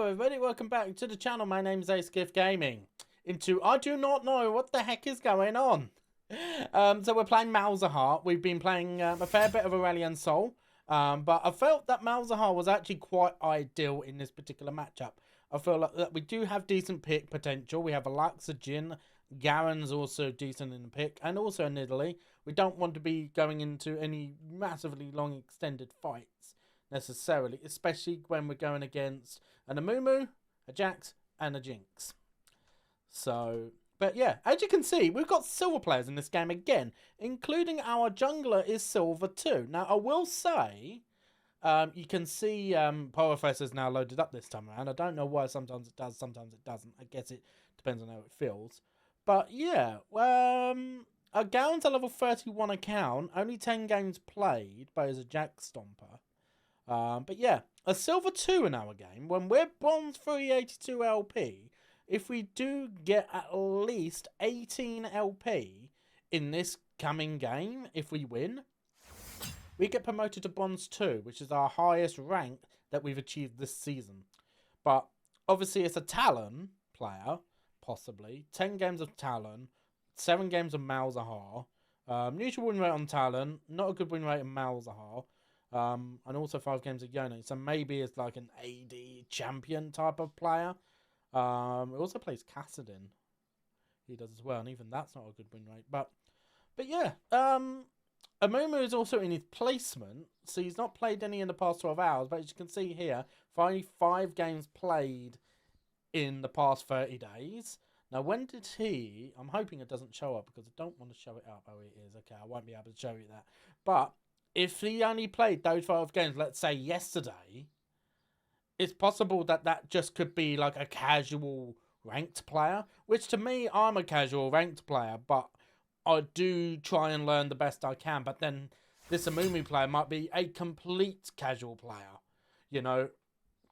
Hello everybody, welcome back to the channel. My name's Aceikith Gaming. I do not know what the heck is going on. So we're playing Malzahar. We've been playing a fair bit of Aurelion Sol. But I felt that Malzahar was actually quite ideal in this particular matchup. I feel like that we do have decent pick potential. We have a Lux, a Jin, Garen's also decent in the pick, and also in Italy. We don't want to be going into any massively long extended fights necessarily, especially when we're going against an Amumu, a Jax, and a Jinx. So, but yeah, as you can see, we've got silver players in this game again, including our jungler is silver too. Now, I will say, you can see Professor is now loaded up this time around. I don't know why, sometimes it does, sometimes it doesn't. I guess it depends on how it feels. But yeah, our Garen's a level 31 account, only 10 games played, but is a Jax Stomper. But yeah, a silver 2 in our game. When we're bronze 382 LP, if we do get at least 18 LP in this coming game, if we win, we get promoted to bronze 2, which is our highest rank that we've achieved this season. But obviously it's a Talon player, possibly. 10 games of Talon, 7 games of Malzahar. Neutral win rate on Talon, not a good win rate on Malzahar. And also 5 games of Yone. So maybe it's like an AD champion type of player. He also plays Kassadin. He does as well, and even that's not a good win rate. But yeah, Amumu is also in his placement, so he's not played any in the past 12 hours. But as you can see here, finally 5 games played in the past 30 days. Now, when did he... I'm hoping it doesn't show up because I don't want to show it up. Oh, it is. Okay, I won't be able to show you that. But if he only played those 5 games, let's say yesterday, it's possible that that just could be like a casual ranked player, which to me, I'm a casual ranked player, but I do try and learn the best I can. But then this Amumu player might be a complete casual player, you know,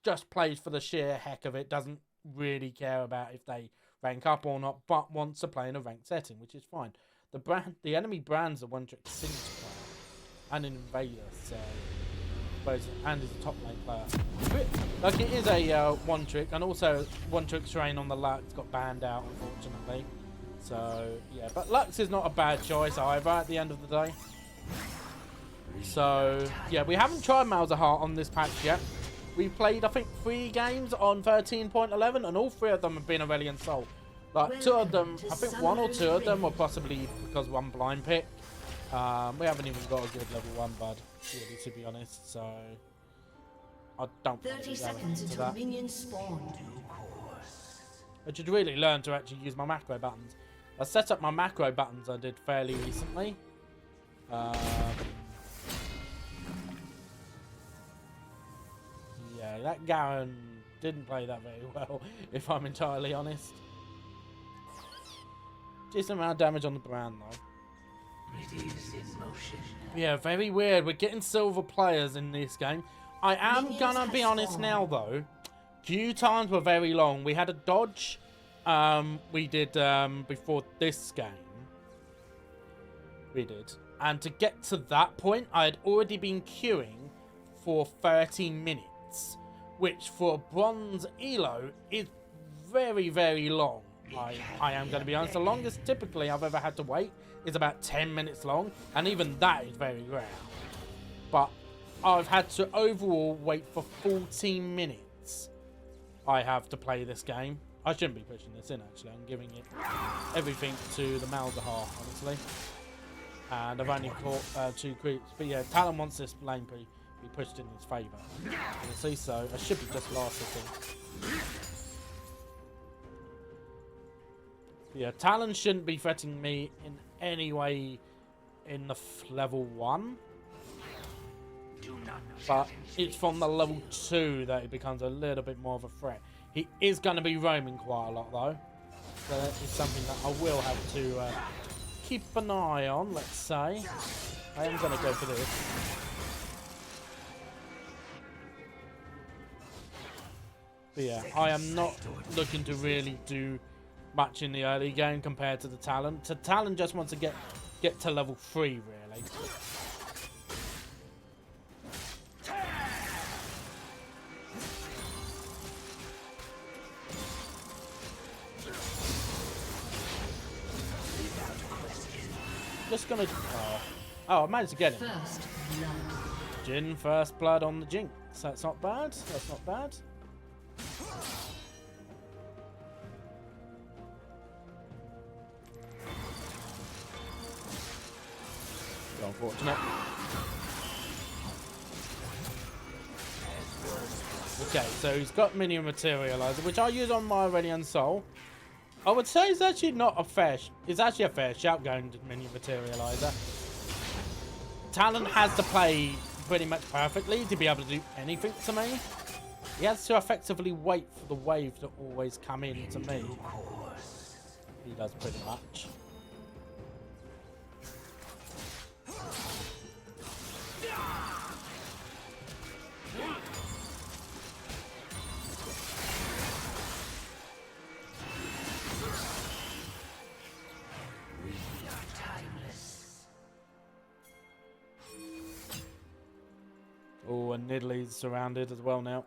just plays for the sheer heck of it, doesn't really care about if they rank up or not, but wants to play in a ranked setting, which is fine. The enemy brand's a one-trick signature player and an invader, so and is a top lane player. Like, it is a one trick, and also one trick terrain on the Lux got banned out, unfortunately. So yeah, but Lux is not a bad choice either at the end of the day. So yeah, we haven't tried Malzahar on this patch yet. We've played, I think, 3 games on 13.11, and all 3 of them have been Aurelion Sol. Like, 2 of them, I think 1 or 2 of them were possibly because one blind pick. We haven't even got a good level 1 bud, really, to be honest, so I don't 30 seconds until minions spawn. I should really learn to actually use my macro buttons. I set up my macro buttons I did fairly recently. Yeah, that Garen didn't play that very well, if I'm entirely honest. Decent amount of damage on the brand, though. It is in motion. Yeah, very weird. We're getting silver players in this game. I am gonna be honest now, though. Queue times were very long. We had a dodge we did before this game. We did. And to get to that point, I had already been queuing for 13 minutes, which for a bronze elo is very, very long. I am going to be honest. The longest typically I've ever had to wait is about 10 minutes long, and even that is very rare. But I've had to overall wait for 14 minutes. I have to play this game. I shouldn't be pushing this in, actually. I'm giving it everything to the Malzahar, honestly. And I've only caught 2 creeps. But yeah, Talon wants this lane be pushed in his favour. You see, so I should be just last, I think. Yeah, Talon shouldn't be threatening me in any way in the level 1. But it's from the level 2 that it becomes a little bit more of a threat. He is going to be roaming quite a lot, though. So that is something that I will have to keep an eye on, let's say. I am going to go for this. But yeah, I am not looking to really do much in the early game compared to the Talon. So Talon just wants to get to level 3, really. just gonna... Oh, I managed to get him. First blood. Jin, first blood on the Jinx. That's not bad. That's not bad. Unfortunate. Okay, so he's got minion materializer, which I use on my Aurelion Soul. I would say it's actually not a fair... It's actually a fair shout going to minion materializer. Talon has to play pretty much perfectly to be able to do anything to me. He has to effectively wait for the wave to always come in to me. He does pretty much. Oh, and Nidalee surrounded as well now.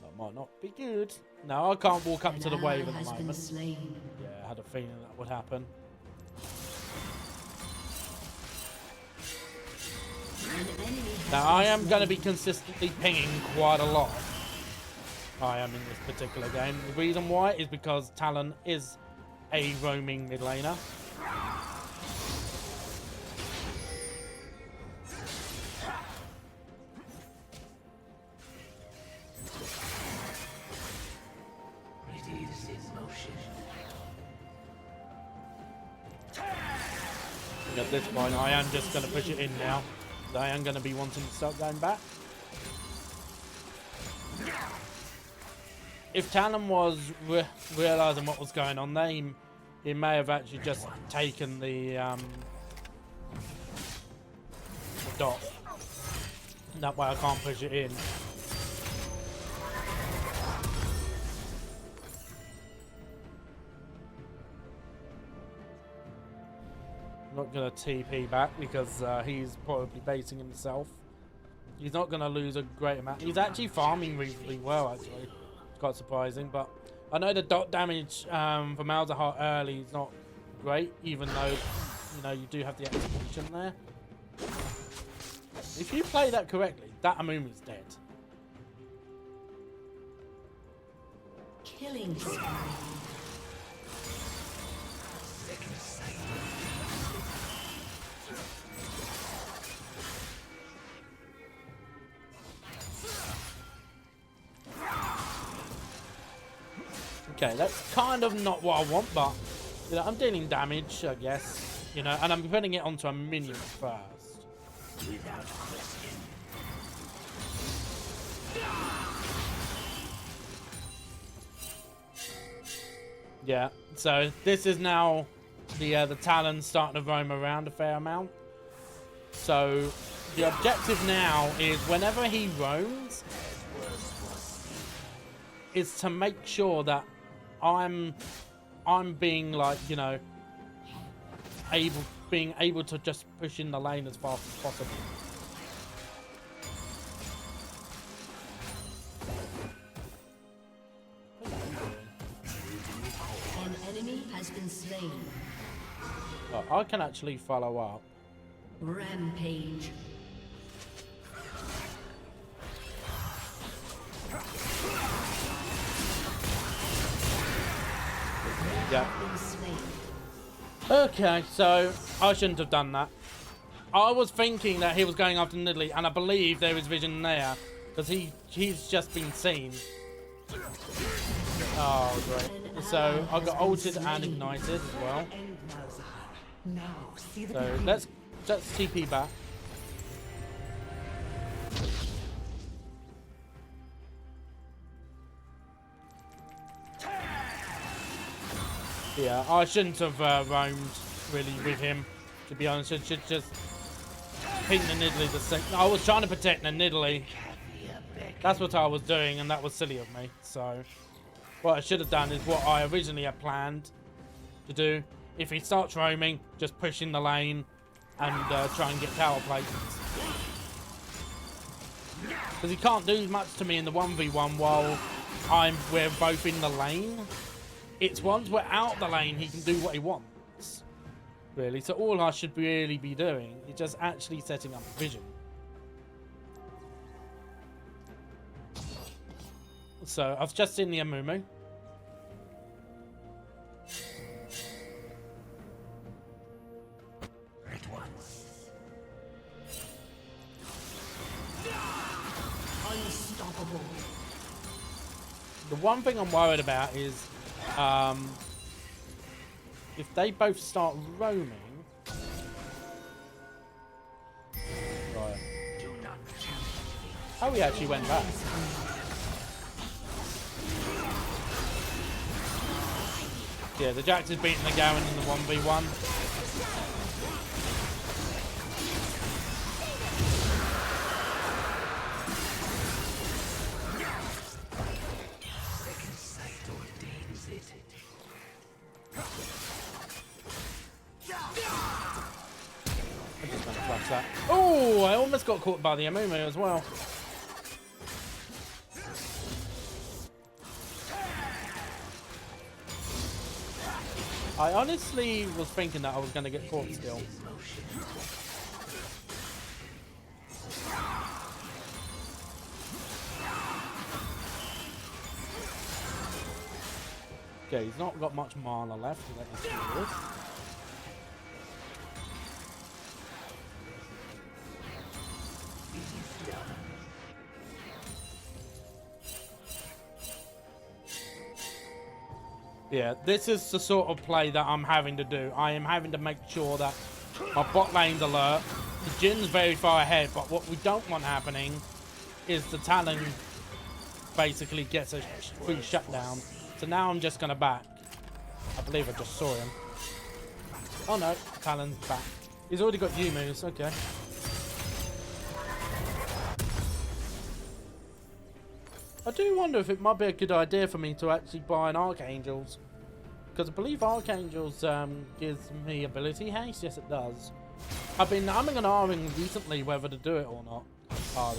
That might not be good. No, I can't walk up to the wave at the moment. Yeah, I had a feeling that would happen. Now, I am going to be consistently pinging quite a lot. I am in this particular game. The reason why is because Talon is a roaming mid laner. At this point, I am just going to push it in now. I am going to be wanting to start going back. If Talon was realising what was going on there, he may have actually just taken the dot. That way I can't push it in. Not going to TP back because he's probably basing himself. He's not going to lose a great amount. He's actually farming reasonably well, actually. It's quite surprising, but I know the dot damage for Malzahar early is not great, even though, you know, you do have the execution there. If you play that correctly, that Amumu is dead. Killing spree. Okay, that's kind of not what I want, but you know, I'm dealing damage, I guess. You know, and I'm putting it onto a minion first. Without question. Yeah, so this is now the Talon starting to roam around a fair amount. So the objective now is whenever he roams, is to make sure that I'm being like, you know, being able to just push in the lane as fast as possible. An enemy has been slain. Oh, I can actually follow up. Rampage. Yeah. Okay, so I shouldn't have done that. I was thinking that he was going after Nidalee, and I believe there is vision there because he's just been seen. Oh, great. So I got ulted and ignited as well. So let's TP back. Yeah, I shouldn't have roamed really with him, to be honest. I should just ping the Nidalee. I was trying to protect the Nidalee. That's what I was doing, and that was silly of me. So what I should have done is what I originally had planned to do. If he starts roaming, just push in the lane and try and get tower plates. Because he can't do much to me in the 1v1 while we're both in the lane. It's once we're out the lane, he can do what he wants. really. So all I should really be doing is just actually setting up vision. So I've just seen the Amumu. Unstoppable. The one thing I'm worried about is if they both start roaming. Right. Oh, he actually went back. Yeah, the Jax is beating the Garen in the 1v1. I'm just gonna flash that. Oh, I almost got caught by the Amumu as well. I honestly was thinking that I was going to get caught still. Okay, he's not got much mana left. So that is good. Yeah, this is the sort of play that I'm having to do. I am having to make sure that my bot lane's alert. The Jin's very far ahead, but what we don't want happening is the Talon basically gets a free shutdown. So now I'm just going to back. I believe I just saw him. Oh no, Talon's back. He's already got Yumus, okay. I do wonder if it might be a good idea for me to actually buy an Archangels. Because I believe Archangels gives me ability haste. Yes, it does. I've been umming and ahhing recently whether to do it or not. Oh,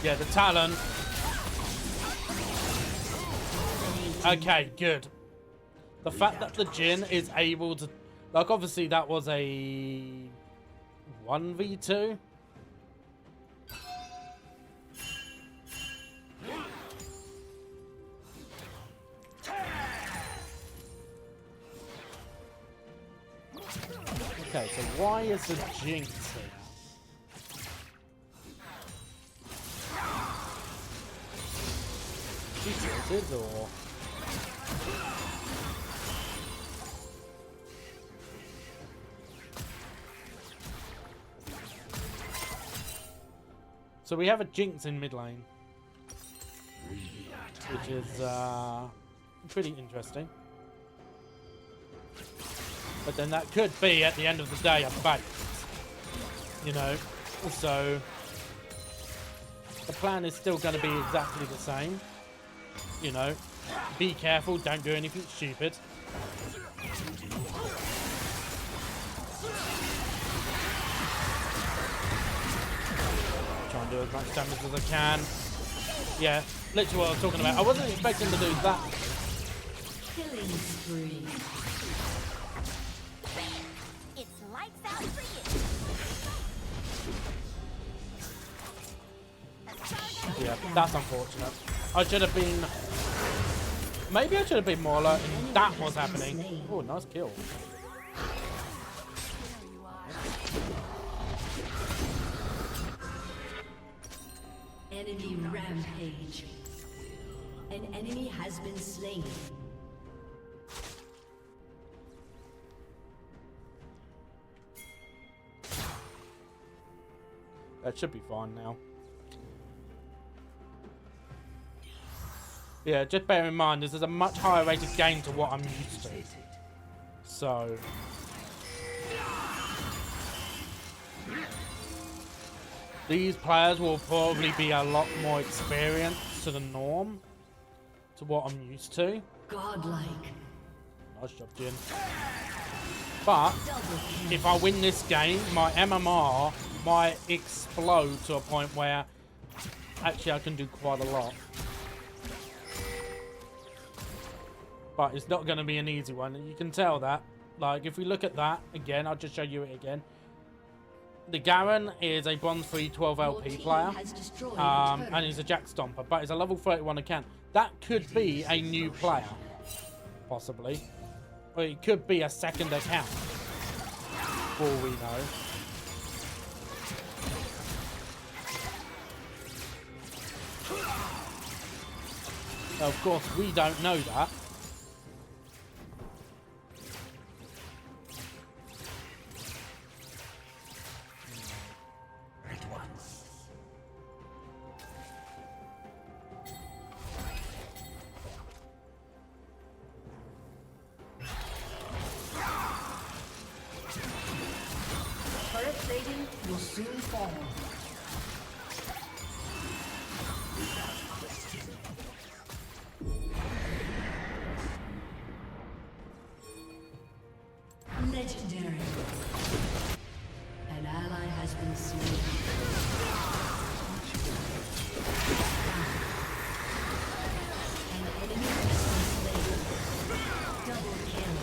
yeah, the Talon. Okay, good. The fact that the Jin is able to... Like, obviously that was a 1v2. Okay, so why is the Jinx here? She tilted, or... So we have a Jinx in mid lane. Which is pretty interesting. But then that could be, at the end of the day, a bait. You know? So, the plan is still going to be exactly the same. You know? Be careful, don't do anything stupid. Try and do as much damage as I can. Yeah, literally what I was talking about. I wasn't expecting to do that. Killing spree. Yeah, that's unfortunate. I should have been... Maybe I should have been more alert and that was happening. Oh, nice kill. Enemy rampage. An enemy has been slain. That should be fine now. Yeah, just bear in mind, this is a much higher rated game to what I'm used to. So... These players will probably be a lot more experienced to the norm. To what I'm used to. Godlike. Nice job, Jin. But, if I win this game, my MMR might explode to a point where actually I can do quite a lot. But it's not going to be an easy one, and you can tell that. Like, if we look at that again, I'll just show you it again. The Garen is a bronze 3 12 LP player, and he's a Jack Stomper, but he's a level 31 account. That could be a new player, possibly. Or it could be a second account, for all we know. So of course, we don't know that. Turret plating will soon fall. Legendary. An ally has been slain. An enemy has been slain. Double kill.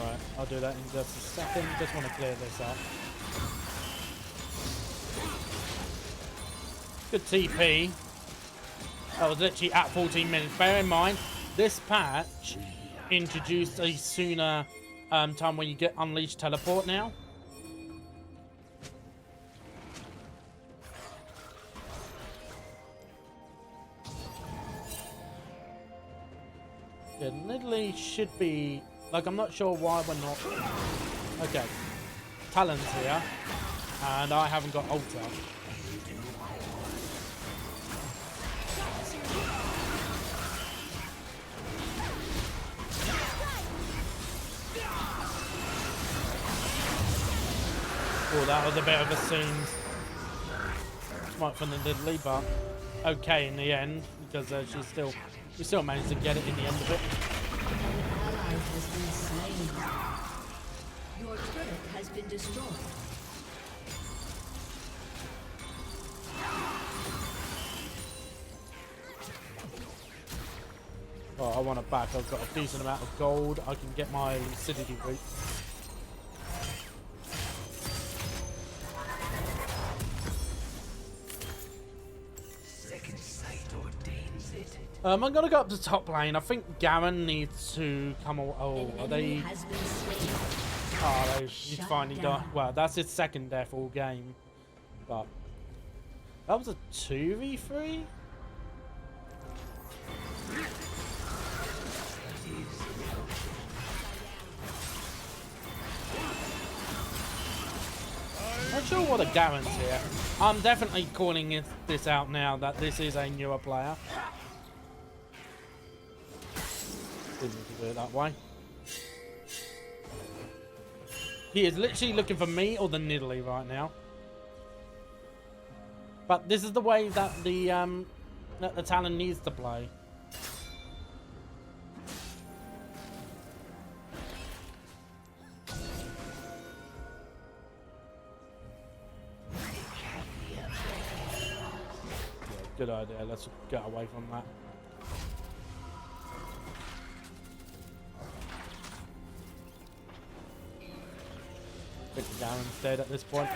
Right, I'll do that in just a second. Just want to clear this up. Good TP. That was literally at 14 minutes. Bear in mind, this patch introduced a sooner time when you get unleashed teleport now. Yeah, Nidalee should be... Like, I'm not sure why we're not... Okay. Talon's here. And I haven't got ult up. Oh, that was a bit of a soon smite from the Nidalee, but okay in the end, because we still managed to get it in the end of it. An ally has been slain. Your turret has been destroyed. Oh, I want it back. I've got a decent amount of gold. I can get my acidity route. I'm gonna go up to top lane. I think Garen needs to come. Oh, are they? Oh, he's finally done. Well, that's his second death all game. But that was a 2v3. Not sure what a Garen's here. I'm definitely calling this out now that this is a newer player. Didn't need to do it that way. He is literally looking for me or the Nidalee right now. But this is the way that the Talon needs to play. Yeah, good idea. Let's get away from that. I think Garen's dead at this point.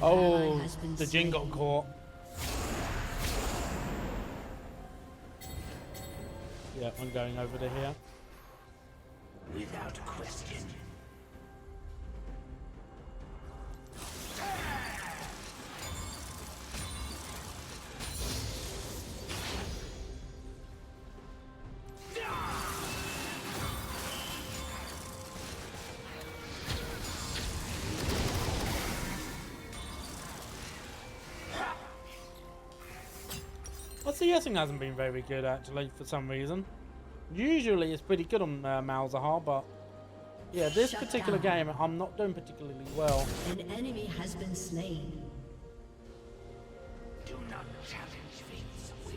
Oh, the Jin got caught. Yeah, I'm going over to here. Without question. CSing hasn't been very good actually for some reason. Usually it's pretty good on Malzahar, but yeah, this particular game I'm not doing particularly well. An enemy has been slain. Do not challenge fate's will.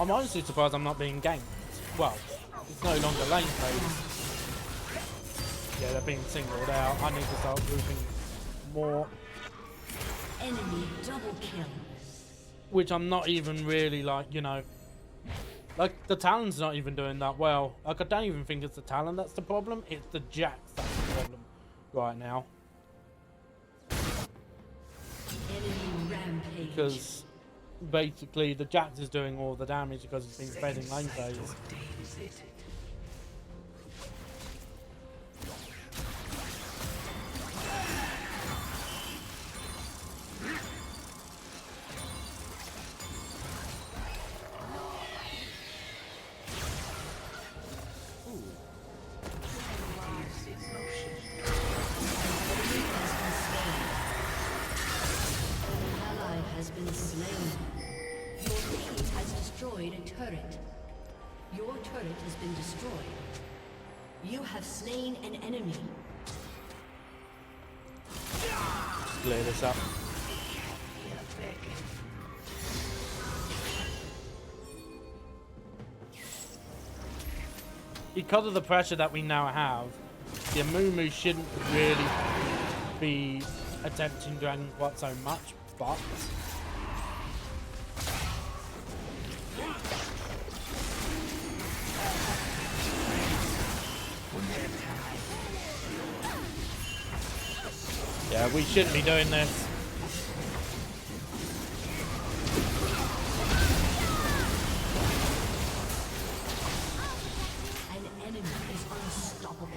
I'm honestly surprised I'm not being ganked. Well, it's no longer lane phase. Yeah, they're being singled out. I need to start grouping more. Enemy double kill. Which I'm not even really like, you know. Like, the Talon's not even doing that well. Like, I don't even think it's the Talon that's the problem. It's the Jax that's the problem right now. Enemy rampage. Because basically the Jax is doing all the damage because he's been fed in lane phase. Your turret has been destroyed. You have slain an enemy. Clear this up. Because of the pressure that we now have, the Amumu shouldn't really be attempting Dragon quite so much, but yeah, we shouldn't be doing this. An enemy is unstoppable.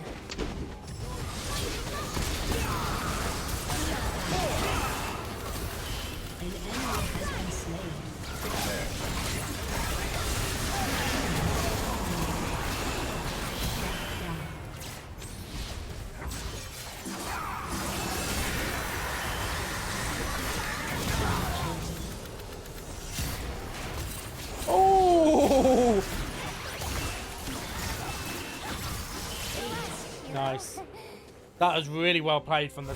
An enemy has been slain. Oh! Nice. That was really well played from the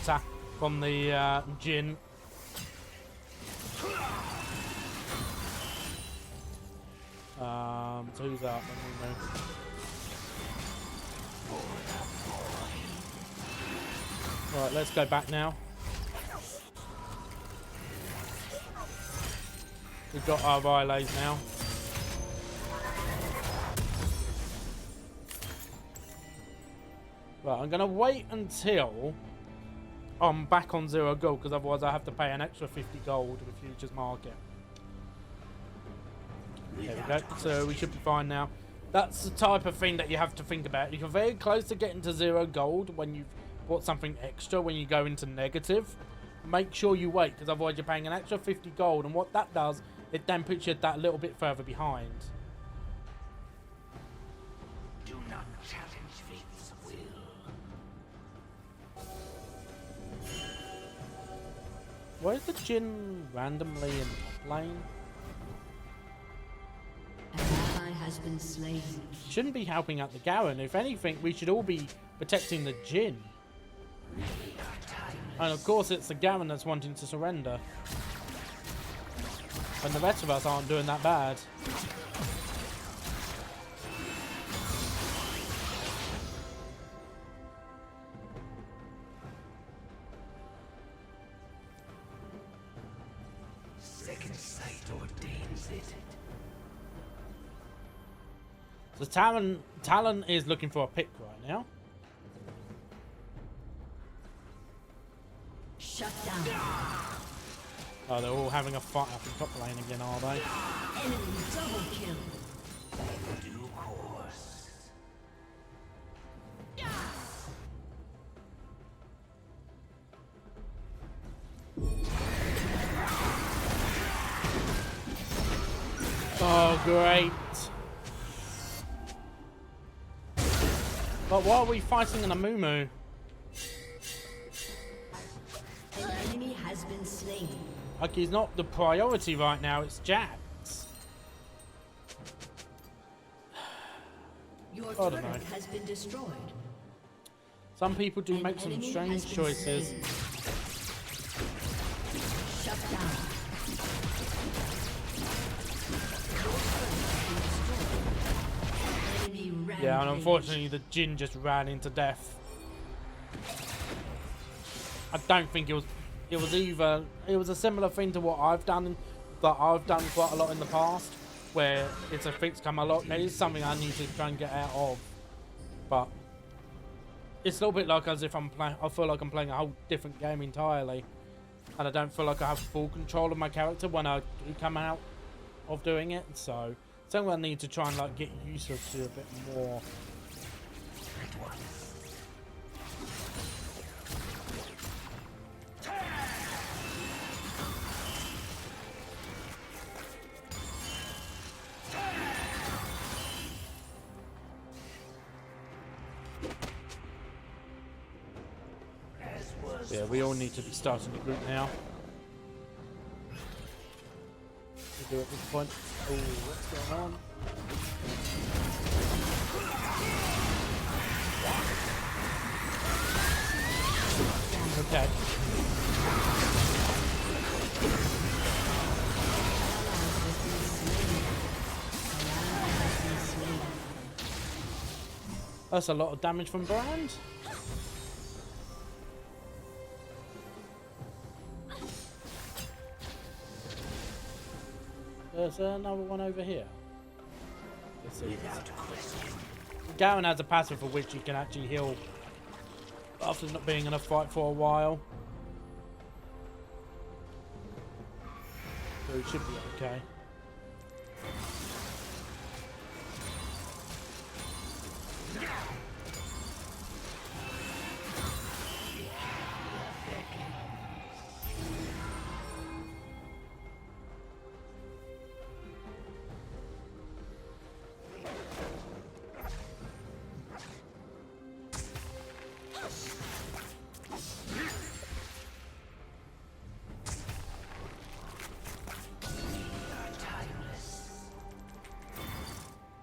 Jin. So who's up? Right, let's go back now. We've got our relays now. Right, I'm going to wait until I'm back on 0 gold, because otherwise I have to pay an extra 50 gold with Futures Market. There we go. So we should be fine now. That's the type of thing that you have to think about. You're very close to getting to 0 gold when you've bought something extra. When you go into negative, make sure you wait, because otherwise you're paying an extra 50 gold, and what that does, it then puts you that little bit further behind. Do not challenge fate's will. Why is the Jin randomly in top lane? An ally has been slain. Shouldn't be helping out the Garen. If anything, we should all be protecting the Jin. And of course it's the Garen that's wanting to surrender. And the rest of us aren't doing that bad. Second sight ordains it. So Talon is looking for a pick right now. Shut down. Oh, they're all having a fight up in top lane again, are they? Enemy double kill. Due course. Oh, great. But why are we fighting in a moo-moo? An enemy has been slain. Like, he's not the priority right now, it's Jax. Your I don't turret know. has been destroyed. Some people do An make some enemy strange has been choices. slain. Shut down. Enemy Yeah, and rampage. unfortunately the Jin just ran into death. I don't think it was either, it was a similar thing to what I've done, that I've done quite a lot in the past, where it's a fix come a lot. It is something I need to try and get out of, but it's a little bit like as if I feel like I'm playing a whole different game entirely, and I don't feel like I have full control of my character when I do come out of doing it. So something I need to try and like get used to a bit more. Yeah, we all need to be starting the group now. We do at this point. Oh, what's going on? Okay. That's a lot of damage from Brand. There's another one over here. Let's see. Garen has a passive for which you can actually heal after not being in a fight for a while. So it should be okay.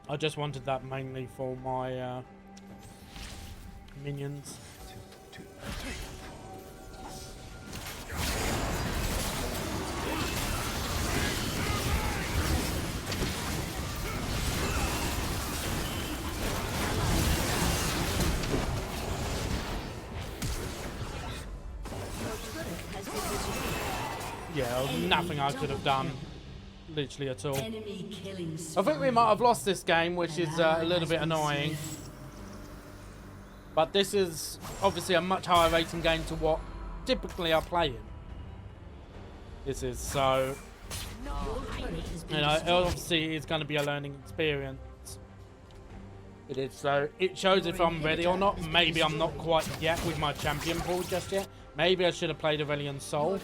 I just wanted that mainly for my minions. Yeah, there was nothing I could have done. Literally at all. Enemy killing I think we might have lost this game, which is a little bit annoying. But this is obviously a much higher rating game to what typically I play in. This is so, you know, obviously it's going to be a learning experience. It is, so it shows if I'm ready or not. Maybe I'm not quite yet with my champion pool just yet. Maybe I should have played Aurelion Sol.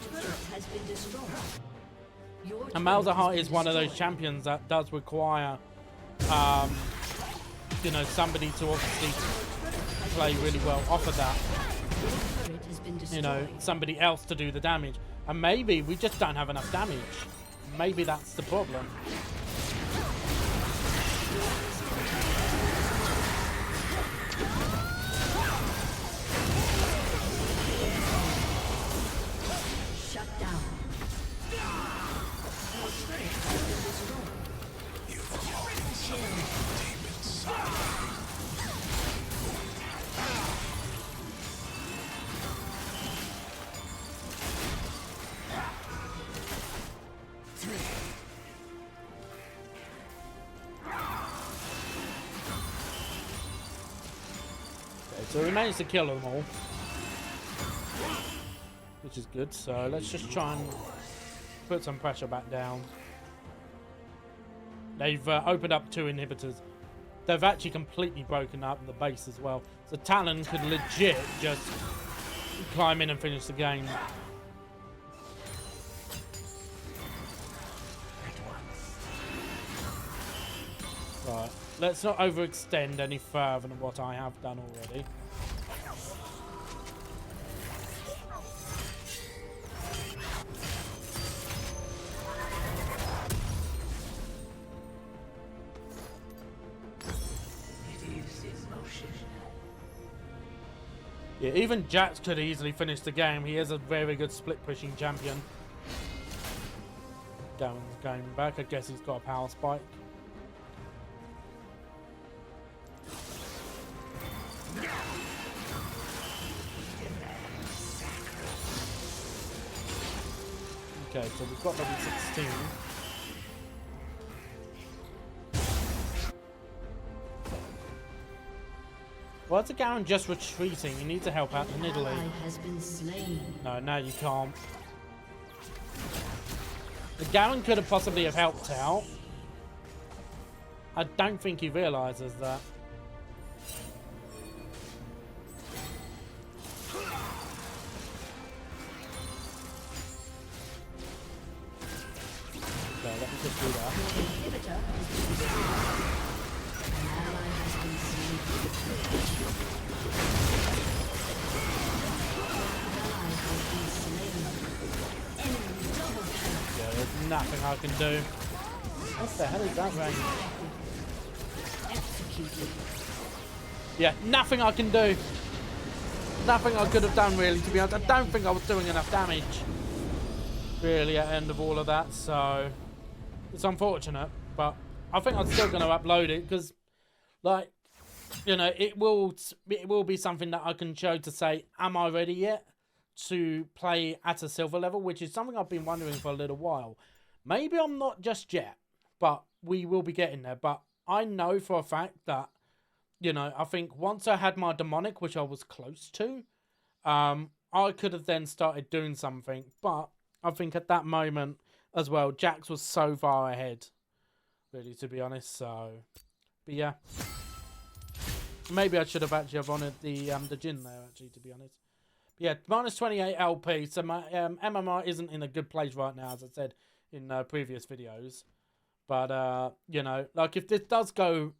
And Malzahar is one of those champions that does require, you know, somebody to obviously play really well off of that. You know, somebody else to do the damage. And maybe we just don't have enough damage. Maybe that's the problem. Shut down. So we managed to kill them all, which is good. So let's just try and put some pressure back down. They've opened up 2 inhibitors. They've actually completely broken up the base as well. So Talon could legit just climb in and finish the game. Right, let's not overextend any further than what I have done already. Yeah, even Jax could easily finish the game. He is a very good split-pushing champion. Going back. I guess he's got a power spike. Okay, so we've got level 16. Why is the Garen just retreating? You need to help out the Nidalee. Has been slain. No, now you can't. The Garen could have possibly have helped out. I don't think he realizes that. Okay, let me just do that. Inhibitor has been destroyed. An ally has been slain. Ally has been slain. Enemy double kill. Yeah, there's nothing I can do. What the hell is that range? Executed. Yeah, nothing I can do. Nothing I could have done really, to be honest. I don't think I was doing enough damage really at the end of all of that, so it's unfortunate, but I think I'm still going to upload it because, like, you know, it will be something that I can show to say, am I ready yet to play at a silver level, which is something I've been wondering for a little while. Maybe I'm not just yet, but we will be getting there. But I know for a fact that, you know, I think once I had my demonic, which I was close to, I could have then started doing something. But I think at that moment as well, Jax was so far ahead, really, to be honest. So, but yeah, maybe I should have actually have honored the Jin there, actually, to be honest. But yeah, minus 28 LP. So my MMR isn't in a good place right now, as I said in previous videos. But you know, like if this does go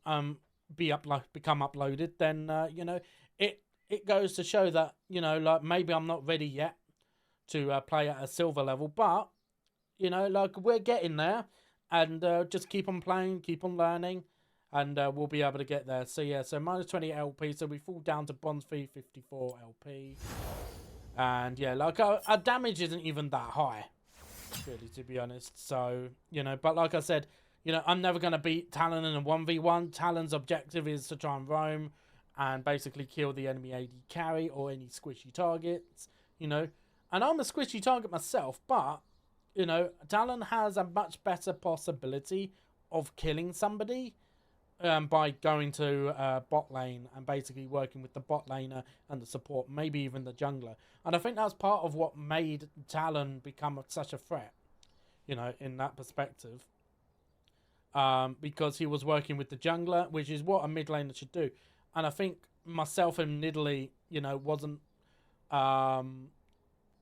become uploaded, then you know, it goes to show that, you know, like maybe I'm not ready yet to play at a silver level, but you know, like we're getting there, and just keep on playing, keep on learning, and we'll be able to get there. So yeah, so minus 20 LP, so we fall down to bronze 354 LP, and yeah, like our damage isn't even that high, really, to be honest. So, you know, but like I said, you know, I'm never going to beat Talon in a 1v1. Talon's objective is to try and roam and basically kill the enemy AD carry or any squishy targets, you know. And I'm a squishy target myself, but, you know, Talon has a much better possibility of killing somebody by going to bot lane and basically working with the bot laner and the support, maybe even the jungler. And I think that's part of what made Talon become such a threat, you know, in that perspective. Because he was working with the jungler, which is what a mid laner should do. And I think myself and Nidalee, you know, wasn't,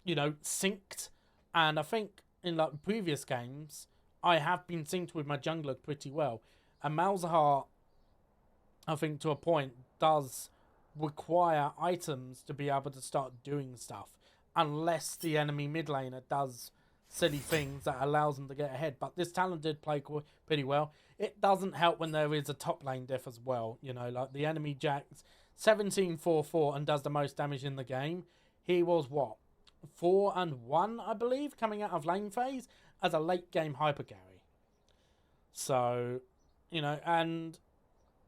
you know, synced. And I think in like previous games, I have been synced with my jungler pretty well. And Malzahar, I think to a point, does require items to be able to start doing stuff. Unless the enemy mid laner does silly things that allows them to get ahead. But this Talon did play pretty well. It doesn't help when there is a top lane diff as well. You know, like the enemy Jax 17-4-4 and does the most damage in the game. He was what? 4-1, I believe, coming out of lane phase as a late game hyper carry. So, you know, and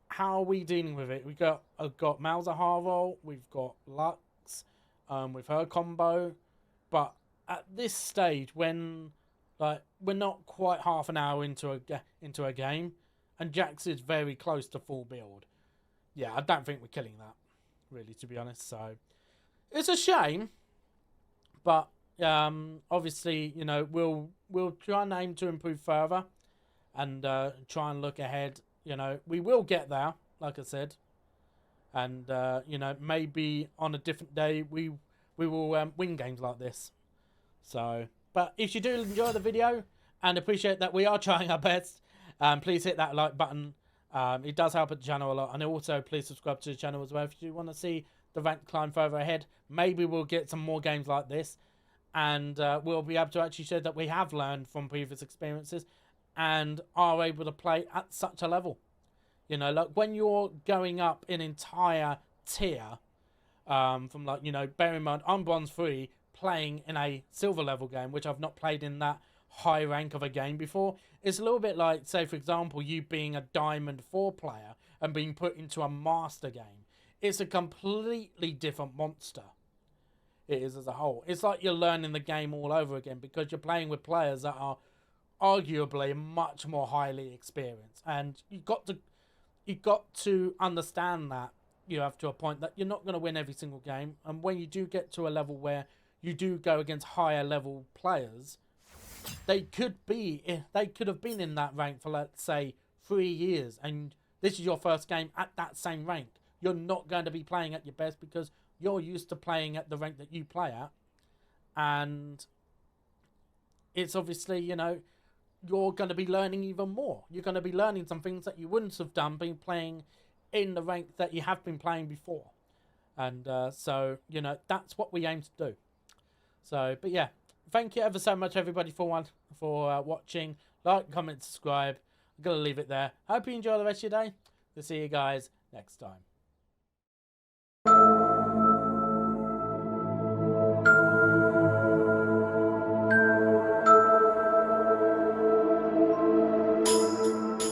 how are we dealing with it? I've got Malzahar roll, we've got Lux with her combo, but at this stage, when like we're not quite half an hour into a game, and Jax is very close to full build, yeah, I don't think we're killing that, really, to be honest. So it's a shame, but obviously, you know, we'll try and aim to improve further, and try and look ahead. You know, we will get there, like I said, and you know, maybe on a different day we will win games like this. So, but if you do enjoy the video and appreciate that we are trying our best, please hit that like button It does help the channel a lot. And also, please subscribe to the channel as well if you want to see the rank climb further ahead. Maybe we'll get some more games like this. And we'll be able to actually show that we have learned from previous experiences and are able to play at such a level. You know, like when you're going up an entire tier from, like, you know, bear in mind, I'm bronze 3 playing in a silver level game, which I've not played in that high rank of a game before. It's a little bit like, say, for example, you being a diamond 4 player and being put into a master game. It's a completely different monster. It is as a whole. It's like you're learning the game all over again because you're playing with players that are arguably much more highly experienced, and you've got to understand that you have to a point that you're not going to win every single game, and when you do get to a level where you do go against higher level players, they could have been in that rank for, let's say, 3 years, and this is your first game at that same rank. You're not going to be playing at your best because you're used to playing at the rank that you play at. And it's obviously, you know, you're going to be learning even more. You're going to be learning some things that you wouldn't have done being playing in the rank that you have been playing before. And so, you know, that's what we aim to do. So, but yeah, thank you ever so much, everybody, for watching. Like, comment, subscribe. I'm going to leave it there. Hope you enjoy the rest of your day. We'll see you guys next time.